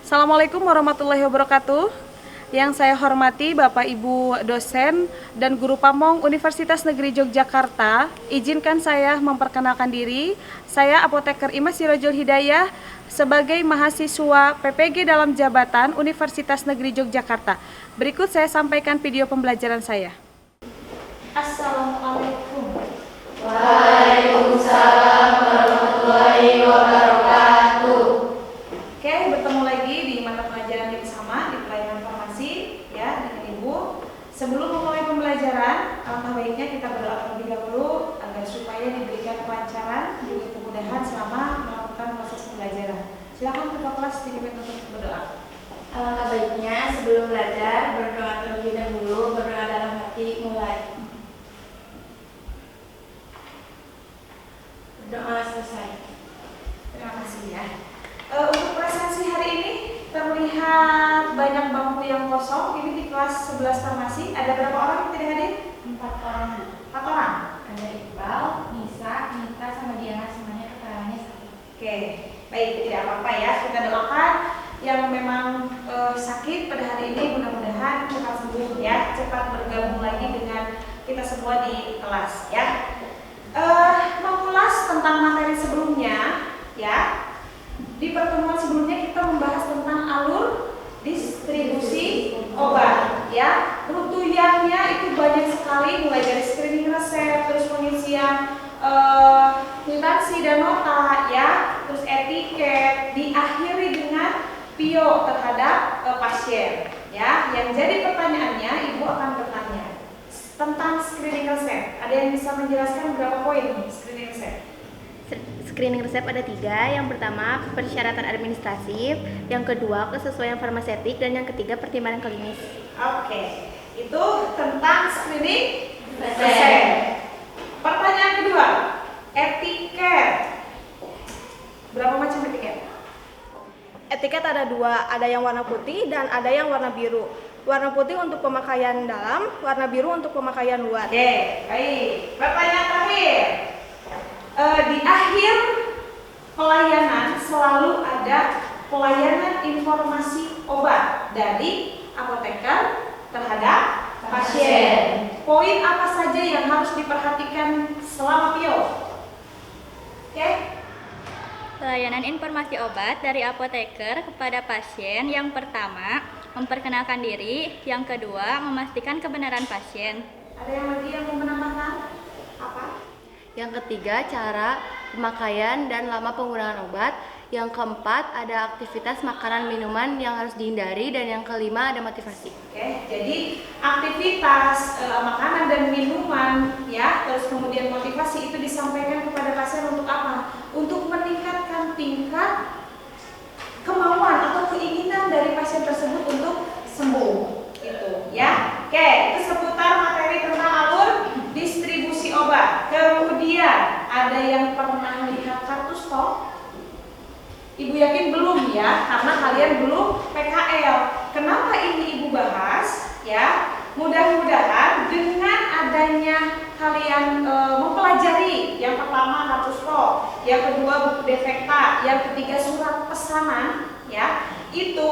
Assalamualaikum warahmatullahi wabarakatuh. Yang saya hormati Bapak Ibu dosen dan guru pamong Universitas Negeri Yogyakarta, izinkan saya memperkenalkan diri. Saya Apoteker Imas Sirojul Hidayah sebagai mahasiswa PPG dalam jabatan Universitas Negeri Yogyakarta. Berikut saya sampaikan video pembelajaran saya. Assalamualaikum. Waalaikumsalam warahmatullahi wabarakatuh. Oke, bertemu lagi di mata pelajaran yang sama di pelayanan farmasi ya dengan Ibu. Sebelum memulai pembelajaran, alangkah baiknya kita berdoa terlebih dahulu agar supaya diberikan kelancaran juga kemudahan selama melakukan proses pembelajaran. Silakan ketua kelas dipimpin untuk berdoa. Alangkah baiknya sebelum belajar berdoa terlebih dahulu, berdoa dalam hati mulai. Berdoa selesai. Terima kasih ya. Untuk presensi hari ini terlihat banyak bangku yang kosong. Ini di kelas 11 farmasi. Ada berapa orang yang tidak hadir? 4 orang. 4 orang. Ada Iqbal, Nisa, Nita, sama Diana, semuanya keterangannya 1. Oke, baik, tidak apa-apa ya. Kita doakan yang memang sakit pada hari ini mudah-mudahan cepat sembuh ya, cepat bergabung lagi dengan kita semua di kelas ya. Mengulas tentang materi sebelumnya ya. Di pertemuan sebelumnya kita membahas tentang alur distribusi obat ya. Rutuyangnya itu banyak sekali, mulai dari screening resep, terus pengisian kwitansi dan nota ya, terus etiket, diakhiri dengan PIO terhadap pasien ya. Yang jadi pertanyaannya, Ibu akan bertanya tentang screening resep. Ada yang bisa menjelaskan berapa poin screening resep? Screening resep ada 3. Yang pertama persyaratan administratif, yang kedua kesesuaian farmasetik, dan yang ketiga pertimbangan klinis. Oke, itu tentang screening resep. Pertanyaan kedua, etiket. Berapa macam etiket? Etiket ada 2, ada yang warna putih dan ada yang warna biru. Warna putih untuk pemakaian dalam, warna biru untuk pemakaian luar. Oke, baik. Pertanyaan terakhir. Di akhir pelayanan selalu ada pelayanan informasi obat dari apoteker terhadap pasien. Poin apa saja yang harus diperhatikan selama PIO? Oke. Pelayanan informasi obat dari apoteker kepada pasien, yang pertama memperkenalkan diri, yang kedua memastikan kebenaran pasien. Ada yang lagi yang mau menambahkan? Apa? Yang ketiga, cara pemakaian dan lama penggunaan obat. Yang keempat, ada aktivitas makanan minuman yang harus dihindari. Dan yang kelima, ada motivasi. Oke, jadi aktivitas makanan dan minuman ya, terus kemudian motivasi itu disampaikan kepada pasien untuk apa? Untuk meningkatkan tingkat kemauan atau keinginan dari pasien tersebut untuk sembuh gitu ya. Oke, itu seputar materi tentang alur distribusi obat. Kemudian ada yang pernah lihat kartu stok? Ibu yakin belum ya, karena kalian belum PKL. Kenapa ini Ibu bahas ya? Mudah-mudahan dengan adanya kalian mempelajari yang pertama kartu stok, yang kedua buku defekta, yang ketiga surat pesanan ya, itu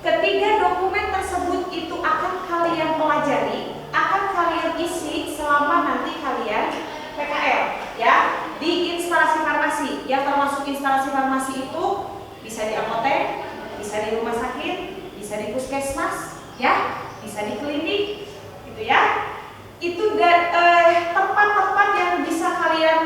ketiga dokumen tersebut itu akan kalian pelajari, akan kalian isi selama nanti kalian PKL ya di instalasi farmasi. Yang termasuk instalasi farmasi itu bisa di apotek, bisa di rumah sakit, bisa di puskesmas ya, bisa di klinik gitu ya. Itu tempat-tempat yang bisa kalian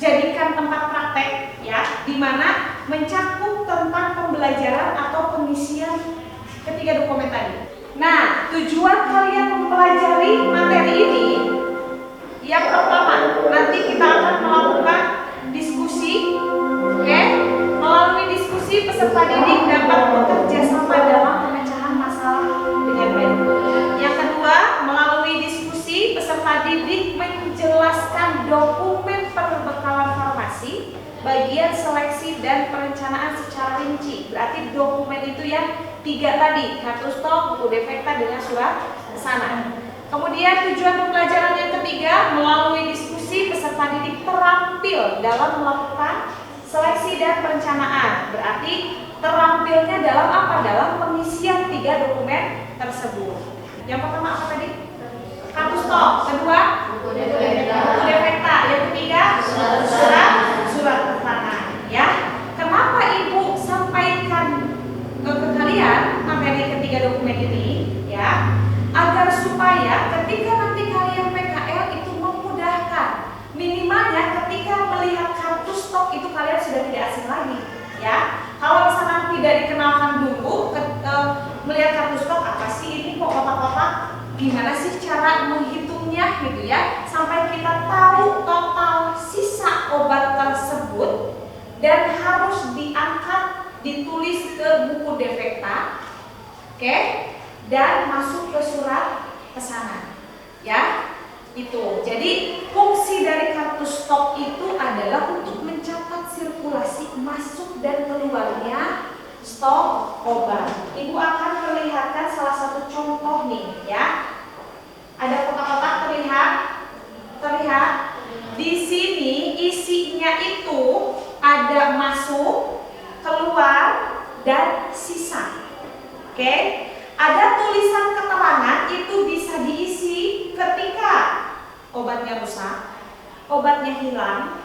jadikan tempat praktek ya, di mana mencakup tentang pembelajaran atau pengisian ketiga dokumen tadi. Nah, tujuan kalian mempelajari materi ini yang pertama, nanti kita akan melakukan diskusi, oke? Melalui diskusi peserta didik dapat bekerja sama dalam pemecahan masalah dengan baik. Yang kedua, melalui diskusi peserta didik menjelaskan dokumen perbekalan farmasi, bagian seleksi dan perencanaan secara rinci. Berarti dokumen itu yang 3 tadi, kartu stok, buku defekta dengan surat pesanan. Kemudian tujuan pembelajaran yang ketiga, melalui diskusi peserta didik terampil dalam melakukan seleksi dan perencanaan. Berarti terampil adilnya dalam apa? Dalam pengisian 3 dokumen tersebut. Yang pertama apa tadi? Kartu stok. Kedua, buku defekta. Yang ketiga, surat keterangan. Ya. Kenapa Ibu sampaikan ke kalian materi ketiga dokumen ini? Ya, agar supaya ketika nanti kalian PKL itu memudahkan. Minimalnya ketika melihat kartu stok itu kalian sudah tidak asing lagi. Ya, kalau misalkan tidak dikenalkan dulu, melihat kartu stok apa sih ini kok kotak-kotak? Gimana sih cara menghitungnya gitu ya? Sampai kita tahu total sisa obat tersebut dan harus diangkat, ditulis ke buku defekta, oke? Dan masuk ke surat pesanan, ya. Itu. Jadi fungsi dari kartu stok itu adalah untuk mencatat sirkulasi masuk dan keluarnya stok obat. Ibu akan perlihatkan salah satu contoh nih, ya. Ada kotak-kotak terlihat. Di sini isinya itu ada masuk, keluar, dan sisa. Oke? Ada tulisan keterangan itu bisa diisi ketika obatnya rusak, obatnya hilang,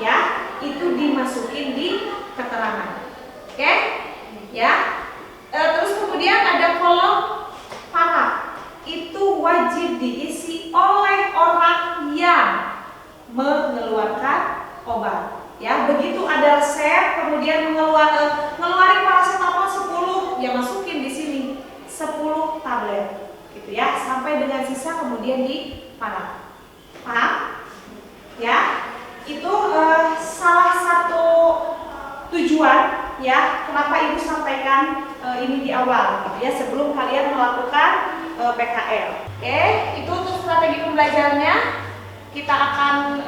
ya, itu dimasukin di keterangan. Oke? Ya. Terus kemudian ada kolom paraf. Itu wajib diisi oleh orang yang mengeluarkan obat. Ya, begitu ada resep kemudian ngeluarin paracetamol 10, ya masukin di sini 10 tablet. Gitu ya, sampai dengan sisa kemudian di paraf. Paham? Ya. Itu salah satu tujuan ya kenapa Ibu sampaikan ini di awal gitu ya, sebelum kalian melakukan PKL. Oke, itu untuk strategi pembelajarannya. Kita akan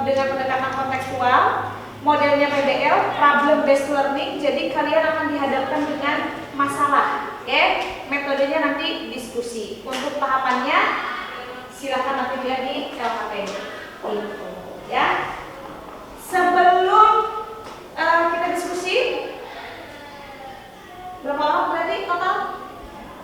dengan pendekatan kontekstual, modelnya PBL, problem based learning. Jadi kalian akan dihadapkan dengan masalah. Oke, metodenya nanti diskusi. Untuk tahapannya silakan nanti lihat di LKP. Gitu, ya. Sebelum kita diskusi, berapa orang berarti total?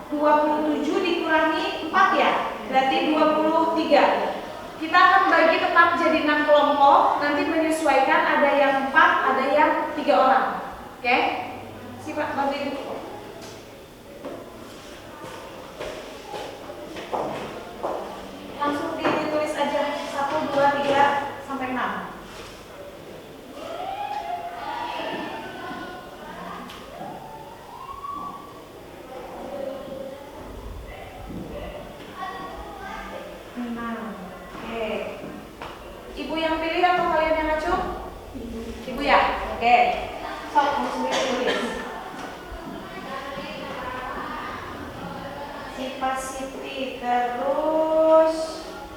27 dikurangi 4 ya, berarti 23. Kita akan bagi tetap jadi 6 kelompok, nanti menyesuaikan ada yang 4, ada yang 3 orang. Oke? Siapa bantu Ibu? Langsung ditulis aja 1, 2, 3 sampai 6. Oke. Ibu yang pilih atau kalian yang ngacu? Ibu ya? Oke. Sok, mau sendiri tulis. Siti, terus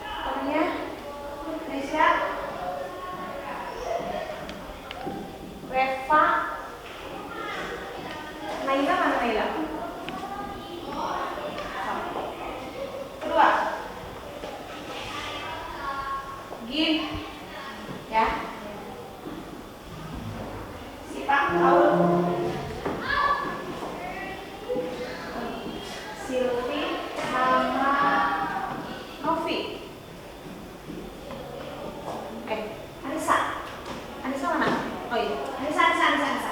namanya Nesya, Reva, Naila, mana Naila? Kedua Gin, ya. Sipak, Paul, Silvi, sama Novi. Anissa. Anissa mana? Oh iya, Anissa.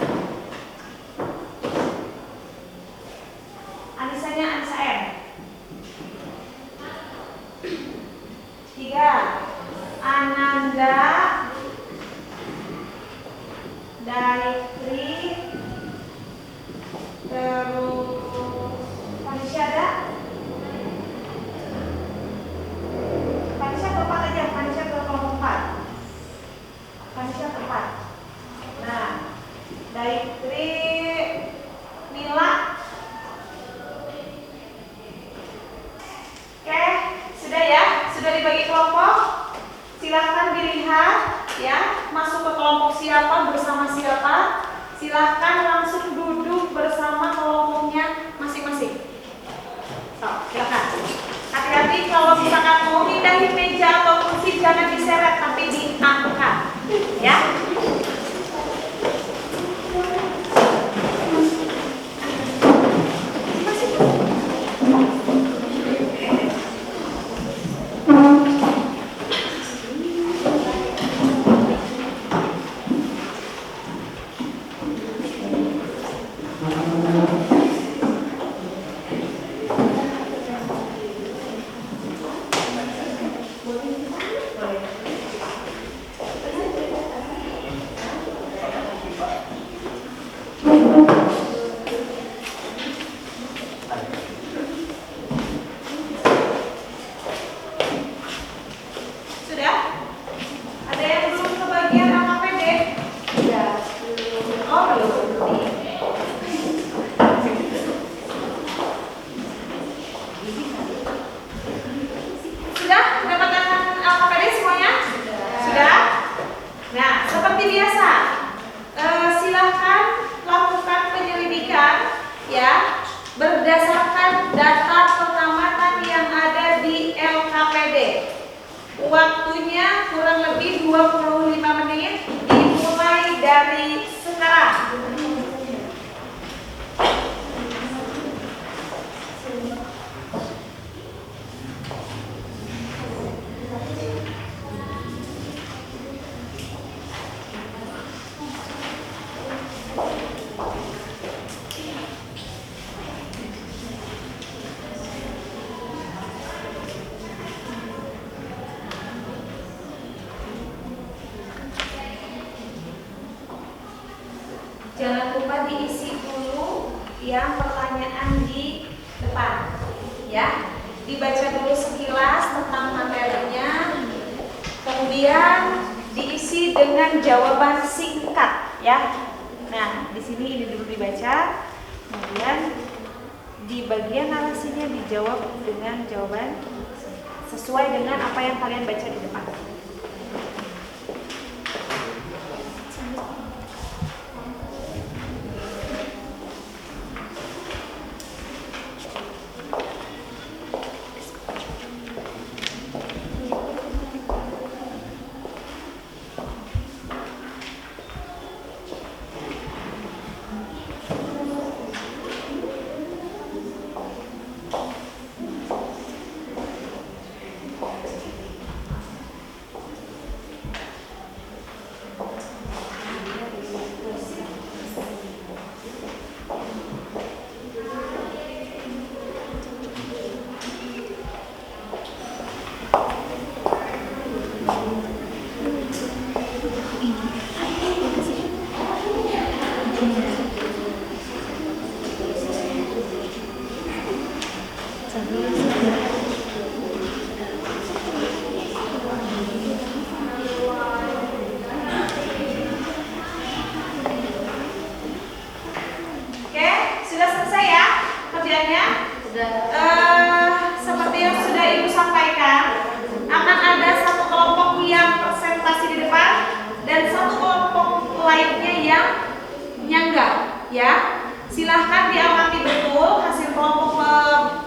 diisi dulu yang pertanyaan di depan, ya. Dibaca dulu sekilas tentang materinya, kemudian diisi dengan jawaban singkat, ya. Nah, di sini ini dulu dibaca, kemudian di bagian narasinya dijawab dengan jawaban sesuai dengan apa yang kalian baca di depan. Oke, sudah selesai ya kerjanya? Seperti yang sudah Ibu sampaikan, akan ada satu kelompok yang presentasi di depan dan satu kelompok lainnya yang nyangga, ya. Silahkan diamati betul hasil kelompok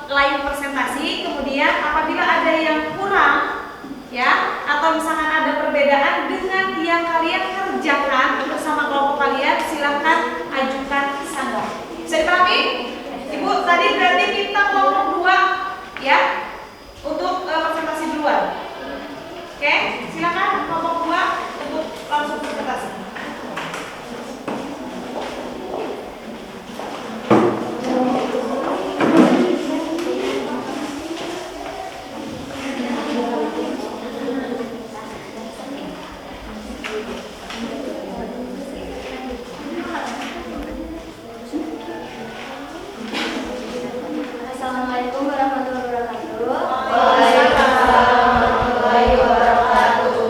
lain presentasi. Kemudian apabila ada yang kurang, ya, atau misalkan ada perbedaan dengan yang kalian kerjakan bersama kelompok kalian, silahkan ajukan sanggah. Bisa dipahami? Ibu tadi berarti minta kelompok 2, ya, untuk presentasi duluan. Oke, silakan kelompok 2 untuk langsung presentasi. Assalamualaikum warahmatullahi wabarakatuh.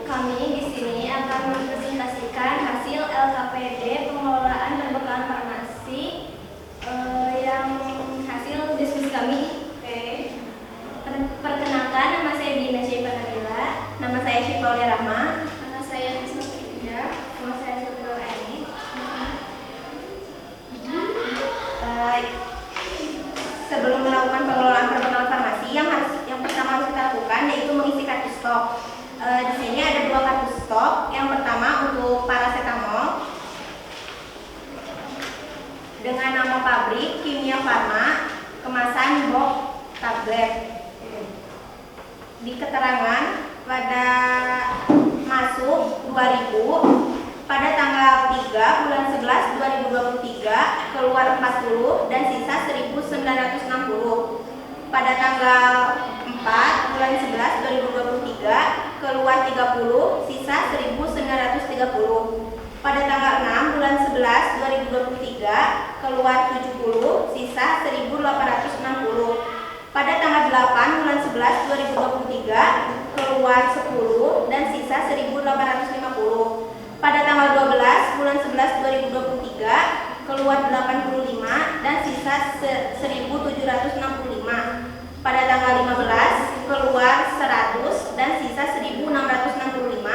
Kami di sini akan mempresentasikan hasil LKPD pengelolaan perbekalan farmasi yang hasil diskusi kami. Perkenalkan, nama saya Dina Syifa Nabila, nama saya Syifa Rahma, nama saya Nisma Fitria, nama saya Syifa Eni. Sebelum melakukan pengelolaan perbekalan farmasi, yang pertama harus kita lakukan yaitu mengisi kartu stok. Di sini ada 2 kartu stok. Yang pertama untuk paracetamol dengan nama pabrik Kimia Farma, kemasan box tablet. Di keterangan pada masuk 2000 pada tanggal 3 bulan 11 2023 keluar 40 dan sisa 1960. Pada tanggal 4 bulan 11 2023 keluar 30 sisa 1930. Pada tanggal 6 bulan 11 2023 keluar 70 sisa 1860. Pada tanggal 8 bulan 11 2023 keluar 10 dan sisa 1850. Pada tanggal 12 bulan 11 2023 keluar 85 dan sisa 1765. Pada tanggal 15 keluar 100 dan sisa 1665.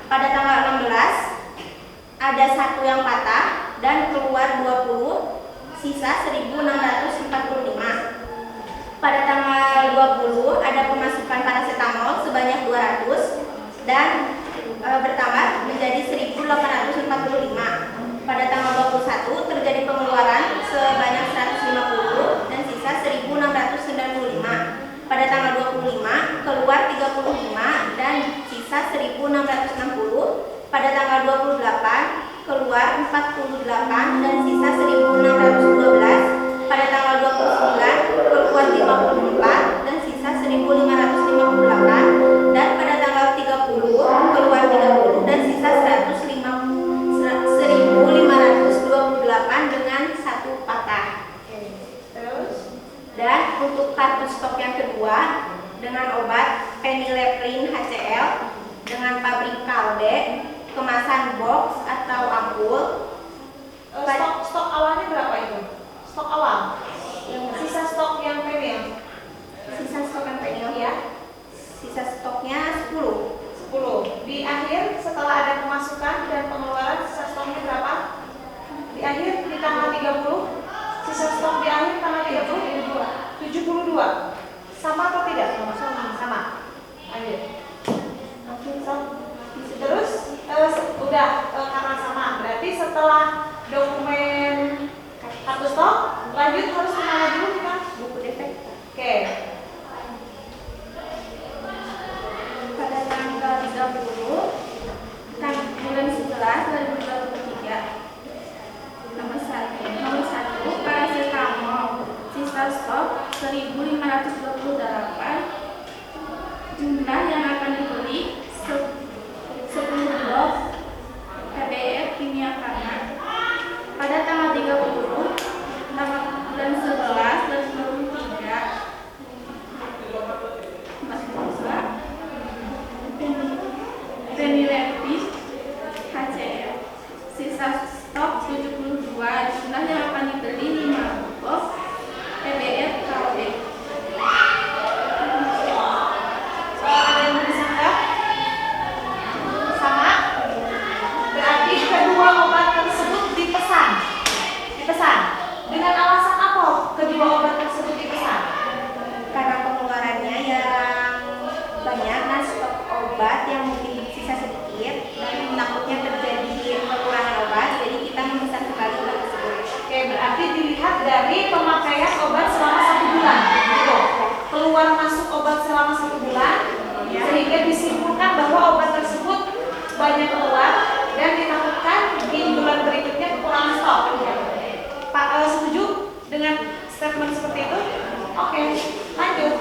Pada tanggal 16 ada 1 yang patah dan keluar 20, sisa 1645. Pada tanggal 20 ada pemasukan paracetamol sebanyak 200 dan bertambah menjadi 1845. Pada tanggal 21 terjadi pengeluaran sebanyak 150 dan sisa 1695. Pada tanggal 25 keluar 35 dan sisa 1660. Pada tanggal 28 keluar 48 dan sisa 1612. Pada tanggal 29 keluar 54 dan sisa 1558. Dan pada tanggal 30 keluar 30 dan sisa 1528 untuk kartu stok yang kedua dengan obat phenylephrine HCl dengan pabrik Kalbe, kemasan box atau ampul. Stok awalnya berapa itu? Stok awal? Sisa stok yang penil? Sisa stok yang penil Ya, sisa stoknya 10. 10. Di akhir setelah ada pemasukan dan pengeluaran sisa stoknya berapa? Di akhir di tanggal 30, sisa stok di akhir tanggal 30 72. Sama atau tidak? Sama. Lanjut. Terus udah karena sama, berarti setelah dokumen kartu stok lanjut harus kemana dulu kita? Buku defek. Oke. Pada tanggal 30 bulan 11 2023 nomor 1 paracetamol sisa stok 1528, jumlah yang akan dibeli 10 blok PBF kimia farma. Pada tanggal 30 bulan 11 2023 phenylephrine HCl sisa stok 72, jumlah yang akan dibeli 5 box PBF KOD. Ada yang bisa enggak? Sama? Berarti kedua obat tersebut dipesan. Dengan alasan apa kedua obat tersebut dipesan? Karena pengeluarannya yang banyak dan stok obat yang mungkin sisa sedikit dan takutnya terjadi kekurangan obat, jadi kita memesan kembali obat tersebut. Oke, berarti dilihat dari pemakaian obat selama 1 bulan, gitu. Keluar masuk obat selama 1 bulan, sehingga disimpulkan bahwa obat tersebut banyak keluar dan ditakutkan di bulan berikutnya kekurangan stok. Pak setuju dengan statement seperti itu? Oke, lanjut.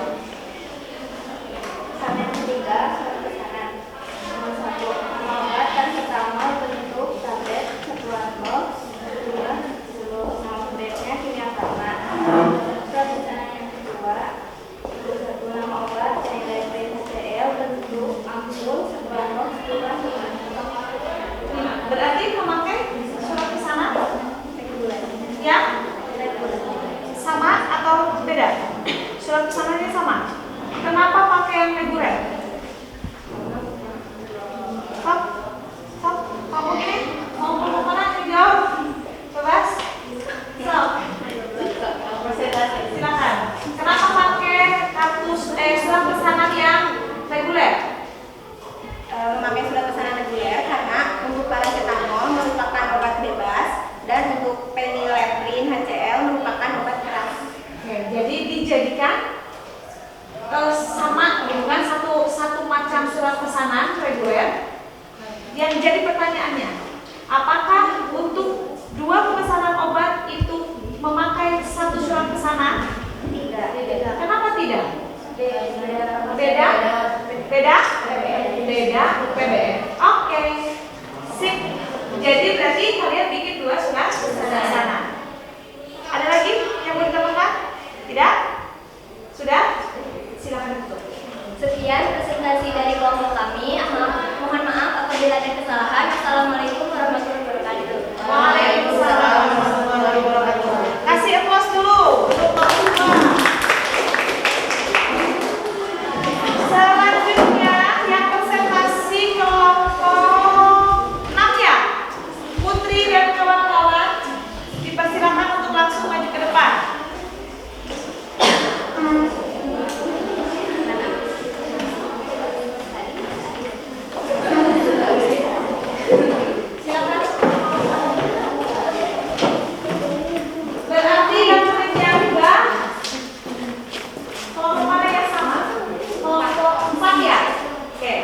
Sama yang ketiga, surat pesanan. Nomor 1, obat paracetamol bentuk tablet 1 box, 2 nama bednya kimia farma. Surat pesanan yang kedua, 1 nama obat phenylephrine HCl bentuk ampul 1 box, 2 Berarti memakai surat pesanan reguler. yang sama atau beda? Surat pesanannya sama. Kenapa pakai yang reguler? Stop. Kamu gini mau kemana? Jawab. Bebas. Stop. Silakan. Kenapa pakai surat pesanan yang reguler? Memakai surat pesanan reguler karena untuk paracetamol merupakan obat bebas dan untuk phenylephrine HCl merupakan obat keras. Oke, jadi dijadikan sama gitu kan, satu macam surat pesanan reguler. Yang jadi pertanyaannya, apakah untuk dua pemesanan obat itu memakai satu surat pesanan? Tidak. Kenapa tidak? Beda. Beda PBF. Oke. Sip. Jadi berarti kalian bikin dua surat pesanan. Ada lagi yang mau ditambahkan? Tidak? Sudah? Silakan tutup. Sekian presentasi dari kelompok kami. Mohon maaf apabila ada kesalahan. Assalamualaikum warahmatullahi wabarakatuh. Waalaikumsalam warahmatullahi wabarakatuh. Kasih applause dulu untuk Pak Umar. Selanjutnya yang presentasi kelompok 6 ya. Putri dan kawan-kawan dipersilakan untuk langsung maju ke depan. Berarti yang menjaga kelompok mana yang sama? Kelompok 4 ya? Oke.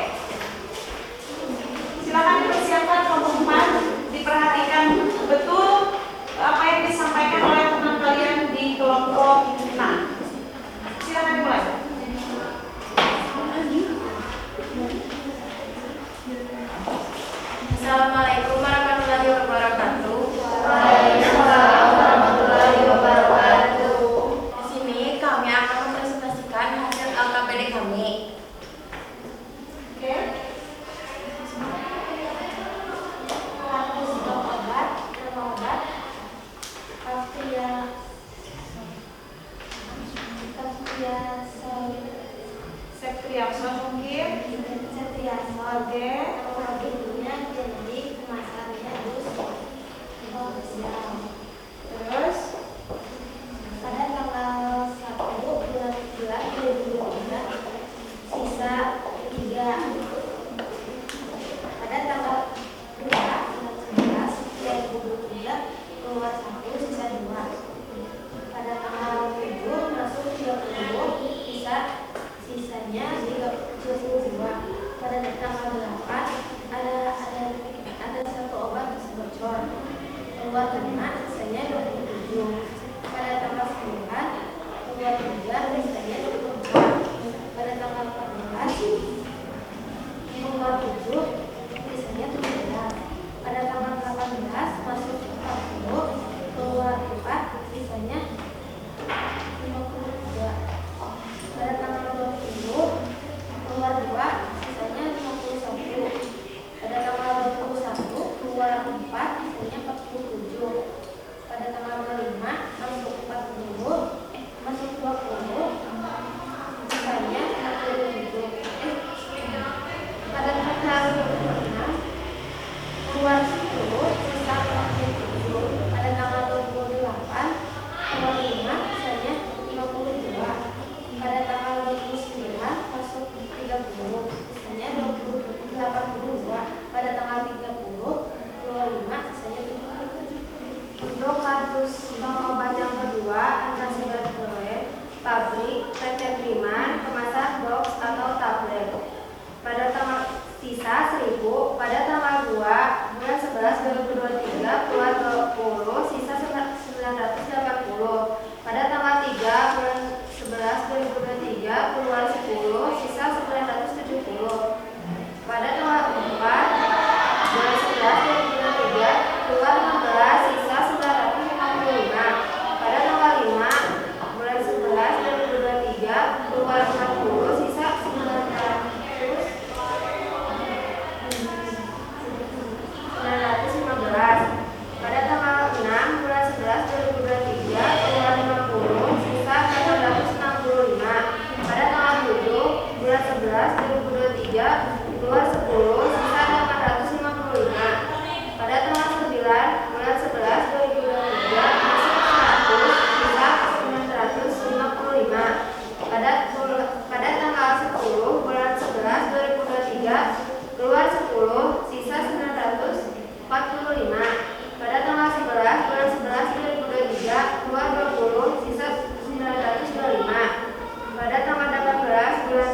Silakan dipersiapkan kelompok 4. Diperhatikan betul apa yang disampaikan oleh teman kalian di kelompok 6. Silakan dimulai. Assalamualaikum warahmatullahi wabarakatuh. Waalaikumsalam warahmatullahi wabarakatuh. Di sini kami akan Septriakson mungkin. Oke. Terus Pada tanggal 1 bulan 11 2023 sisa 3. Pada tanggal 2 bulan 11 2023 keluar 1 sisa 2. Pada tanggal 7 masuk 30 sisanya 32. Pada tanggal 8 ada satu obat bocor keluar 5 sisanya 27. Pada tanggal 9 keluar 3 sisanya 24. Pada tanggal 14 keluar 7 sisanya 17. Pada tanggal 18 masuk 40 keluar 4 sisanya 52. Pada tanggal 20 keluar 2 sisanya 51. Pada tanggal 21 keluar 4 sisanya 47. Pada tanggal 25 masuk 20 sisanya 47. Pada tanggal 26 keluar 10 sisa 47. Pada tanggal 28 keluar 5 sisanya 52. Pada tanggal 29 masuk 30 sisanya 82. Pada tanggal 30 keluar 5 sisanya 77. Untuk kardus obat yang kedua antasida pabrik PT Priman kemasan box atau tablet. Pada tanggal sisa 1000 pada tanggal 2 bulan 11 2023 keluar 20 sisa 980. Pada tanggal 3 bulan 11 2023 keluar 10 sisa 970. Pada tanggal 4 bulan 11 2023 keluar 16 sisa 955. Pada tanggal 5 bulan 11 2023 keluar 40 sisa 915. Pada tanggal 6 bulan 11 2023 keluar 50 sisa 465. Pada tanggal 7 bulan 11 2023 keluar 10 sisa 855. Pada tanggal 9 bulan 11 2023 masuk 100 sisa 955. Pada tanggal 10 bulan 11 2023 keluar 10 sisa 945. Pada tanggal 11 bulan 11 2023 keluar 20 sisa 925. Pada tanggal 18 bulan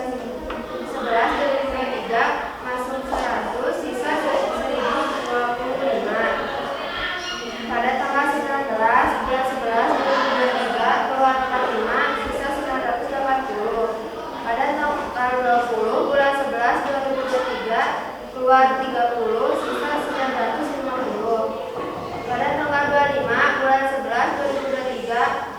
11 2023 masuk 100 sisa 1025. Pada tanggal 19 bulan 11 2023 keluar 45 sisa 980. Pada tanggal 20 bulan 11 2023 keluar 30 sisa 950. Pada tanggal 25 bulan 11 2023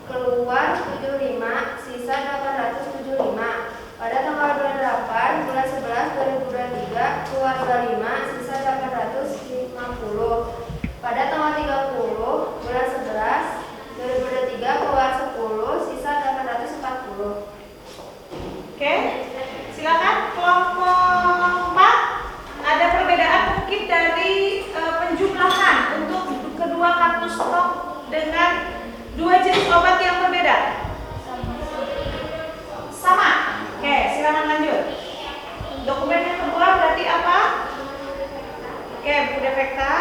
keluar 75 sisa 875. Pada tanggal 28 bulan 11 2023 keluar 25 sisa 850. Pada tanggal 30 bulan 11 2023 keluar 10 sisa 840. Oke, silakan kelompok 4. Ada perbedaan mungkin dari penjumlahan untuk kedua kartu stok dengan dua jenis obat yang berbeda. Sama. Oke, silakan lanjut. Dokumen yang kedua berarti apa? Oke, Bu Defekta.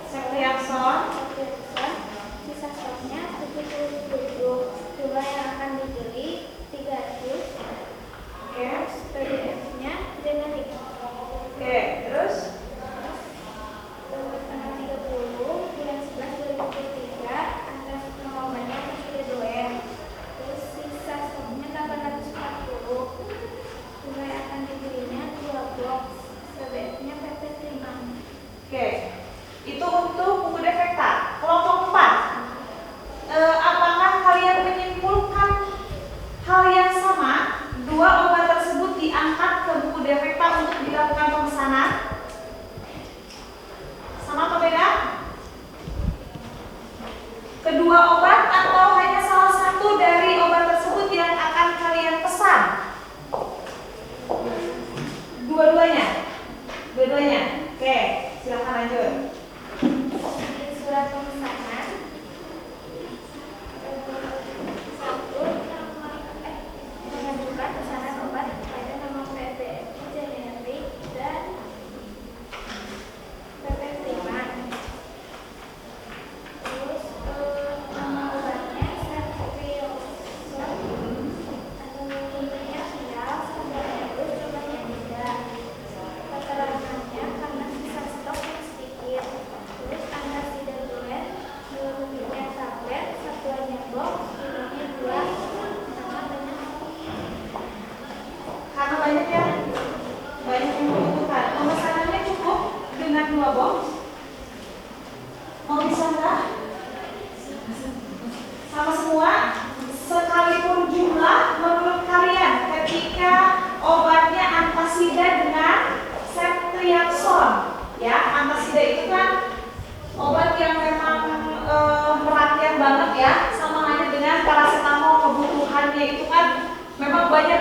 Septriakson. Sisa stoknya 77. Jumlah yang akan dibeli 300. Oke. PDF-nya dengan 5. Oke, terus Tanggal 30 bulan 11 2023 atas nama obatnya Septridoen.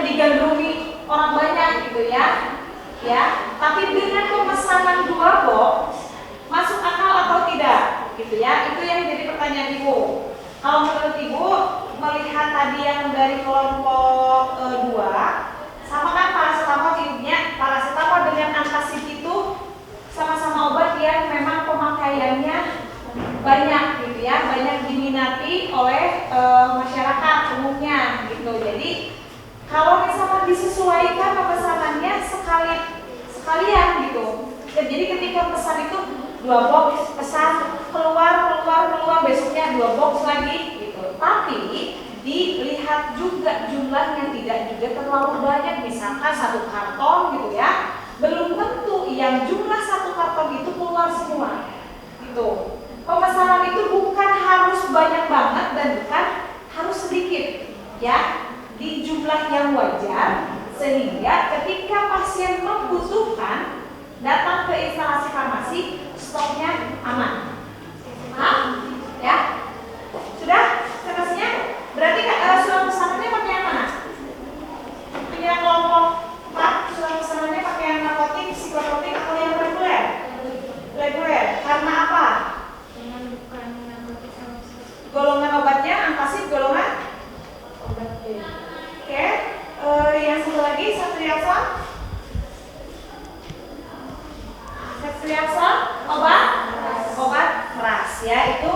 digandrungi orang banyak gitu ya. Ya, tapi dengan pemesanan 2 box masuk akal atau tidak gitu ya. Itu yang jadi pertanyaan Ibu. Kalau menurut Ibu melihat tadi yang dari kelompok 2 sama kan paracetamol hidupnya, paracetamol dengan antacid itu sama-sama obat yang memang pemakaiannya banyak gitu ya, banyak diminati oleh masyarakat umumnya gitu. Jadi kalau misalnya disesuaikan pemesanannya sekalian gitu. Jadi ketika pesan itu 2 box pesan keluar besoknya 2 box lagi gitu. Tapi dilihat juga jumlahnya tidak juga terlalu banyak, misalkan 1 karton gitu ya. Belum tentu yang jumlah 1 karton itu keluar semua. Gitu. Pemesanan itu bukan harus banyak banget dan bukan harus sedikit ya. Di jumlah yang wajar sehingga ketika pasien membutuhkan datang ke instalasi farmasi stoknya aman. Paham? Ya? Sudah? Seterusnya berarti surat pesanannya pakai yang mana? Yang kelompok 4 surat pesanannya pakai yang narkotik, psikotropik atau yang reguler? Reguler. Karena apa? Bukan narkotik sama Golongan obatnya antacid golongan obat B. Oke, yang satu lagi ceftriaxone. Ceftriaxone obat keras ya, itu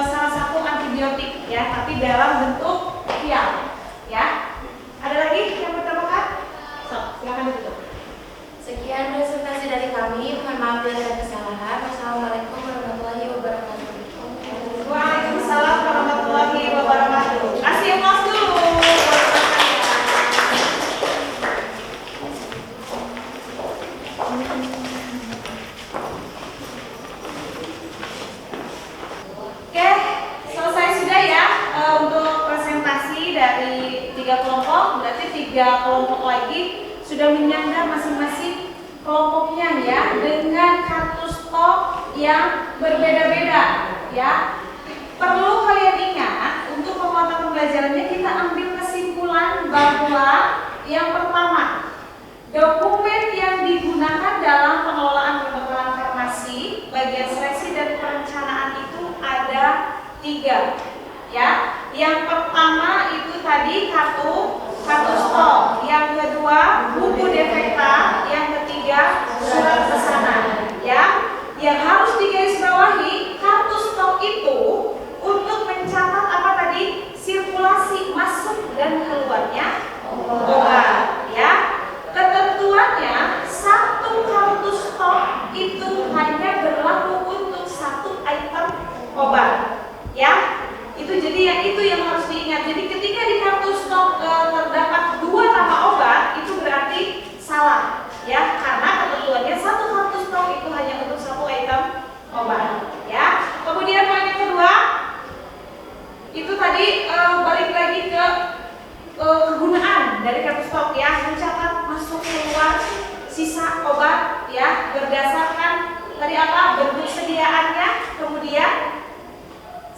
salah satu antibiotik ya, tapi dalam bentuk vial ya. Ada lagi yang bertambahkan? Silakan ditutup. Sekian presentasi dari kami. Mohon maaf bila ada kesalahan. Wassalamualaikum warahmatullahi wabarakatuh. Waalaikumsalam warahmatullahi wabarakatuh. Kasih emosi dulu. Oke, selesai sudah ya untuk presentasi dari 3 kelompok. Berarti 3 kelompok lagi sudah menyandang masing-masing kelompoknya ya, dengan kartu stok yang berbeda-beda ya. Perlu kalian ingat untuk penguatan pembelajarannya kita ambil kesimpulan bahwa yang pertama, dokumen yang digunakan dalam pengelolaan kedokteran farmasi bagian seleksi dan perencanaan itu ada 3 ya. Yang pertama itu tadi kartu stok, yang kedua buku defekta, yang ketiga surat pesanan ya. Yang harus digarisbawahi, kartu stok itu untuk mencatat apa tadi? Sirkulasi masuk dan keluarnya obat ya. Ketentuannya 1 kartu stok itu hanya berlaku untuk 1 item obat ya. Itu jadi itu yang harus diingat. Jadi ketika di kartu stok terdapat 2 nama obat, itu berarti salah ya, karena ketentuannya 1 kartu stok itu hanya untuk 1 item obat ya. Kemudian poin yang kedua itu tadi balik lagi ke kegunaan dari kartu stok ya, mencatat masuk keluar sisa obat ya berdasarkan tadi apa? Bentuk sediaannya, kemudian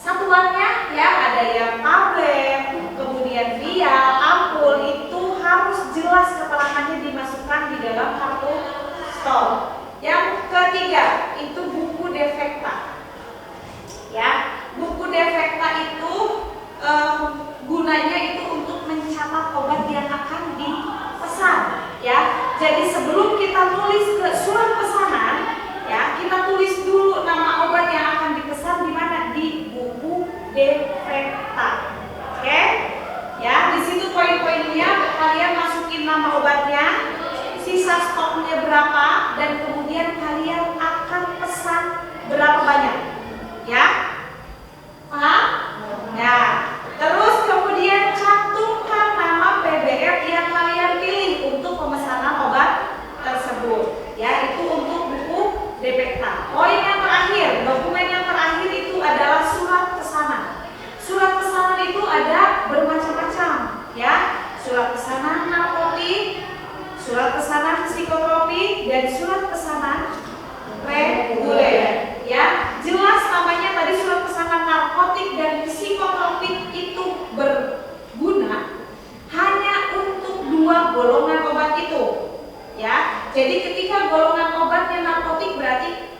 satuannya ya, ada yang tablet, kemudian vial, ampul, itu harus jelas keterangannya dimasukkan di dalam kartu stok. Yang ketiga itu buku defekta ya. Buku defekta itu gunanya itu untuk mencatat obat yang akan dipesan ya. Jadi sebelum kita tulis ke surat pesanan ya, kita tulis dulu nama obat yang akan dipesan di mana, di buku defekta. Oke? Ya, di situ poin-poinnya kalian masukin nama obatnya, sisa stoknya berapa, dan kemudian kalian akan pesan berapa banyak. Ya? Paham? Nah, terus kemudian cantumkan nama PBR yang kalian pilih untuk pemesanan obat tersebut. Ya, itu untuk buku defekta. Poin yang terakhir, dokumen yang terakhir itu adalah surat pesanan. Surat pesanan itu ada bermacam-macam, ya. Surat pesanan narkotik, surat pesanan psikotropik, dan surat pesanan reguler. Ya, jelas namanya tadi Jadi ketika golongan obatnya narkotik berarti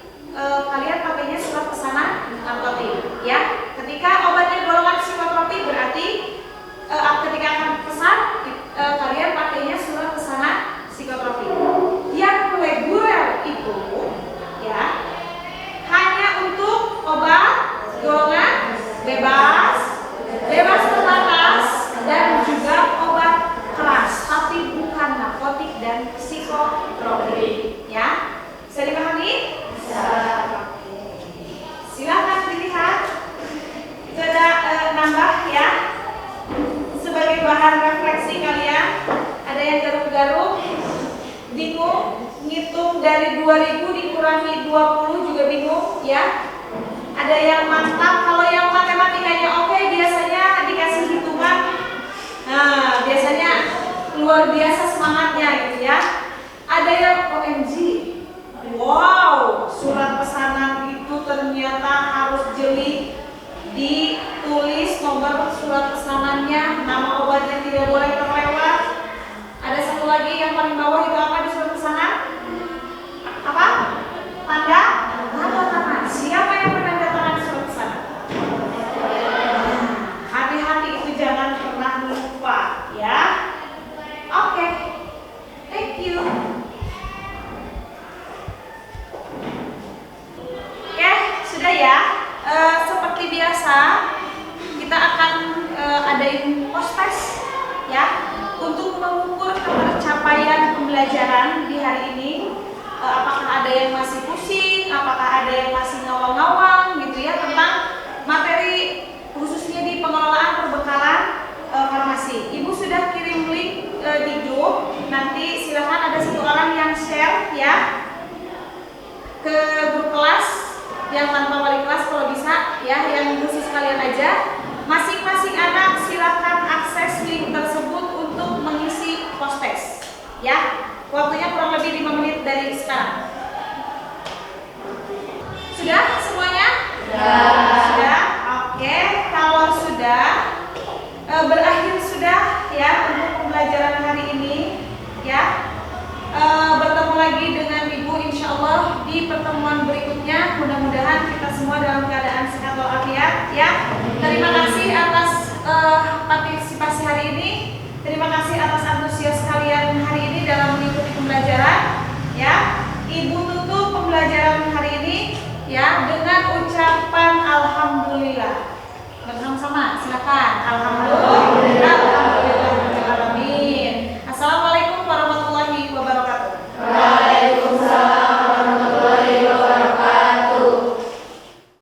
kalian pakainya surat pesanan narkotik, ya. Ketika obatnya golongan psikotropik berarti ketika akan pesan kalian pakainya surat pesanan psikotropik. Yang reguler itu, ya, hanya untuk obat golongan bebas terbatas dan juga obat keras, tapi bukan narkotik dan psikotropik, ya. Bisa dipahami? Silakan dilihat. Itu ada nambah, ya, sebagai bahan refleksi kalian. Ada yang garuk-garuk, bingung, ngitung dari 2000 dikurangi 20 juga bingung, ya. Ada yang mantap, kalau yang matematikanya oke, biasanya dikasih hitungan. Nah, biasanya luar biasa semangatnya gitu, ya. Ada yang OMG, wow, surat pesanan itu ternyata harus jeli, ditulis nomor surat pesanannya, nama obatnya tidak boleh terlewat. Ada satu lagi yang paling bawah itu apa di surat pesanan? Apa? Tanda tangan. Siapa yang menandatangani surat pesanan? Hati-hati, itu jangan pernah lupa, ya. Oke, thank you. Oke, sudah ya. Seperti biasa kita akan adain post test, ya, untuk mengukur pencapaian pembelajaran di hari ini. Apakah ada yang masih pusing, apakah ada yang masih ngawang-ngawang gitu, ya, tentang materi khususnya di pengelolaan perbekalan farmasi. Ibu sudah kirim link di grup. Nanti silakan ada satu orang yang share, ya, ke grup kelas yang tanpa wali kelas kalau bisa, ya, yang khusus kalian aja. Masing-masing anak silakan akses link tersebut untuk mengisi post test, ya. Waktunya kurang lebih 5 menit dari sekarang. Sudah semuanya? Sudah. Oke, kalau sudah berakhir sudah, ya, untuk pembelajaran hari ini, ya. Bertemu lagi dengan Ibu insya Allah di pertemuan berikutnya. Mudah-mudahan kita semua dalam keadaan sehat walafiat, ya. Terima kasih atas partisipasi hari ini. Terima kasih atas antusias kalian hari ini dalam mengikuti pembelajaran, ya. Ibu tutup pembelajaran hari ini, ya, dengan ucapan alhamdulillah. Bersama-sama, silakan. Alhamdulillah.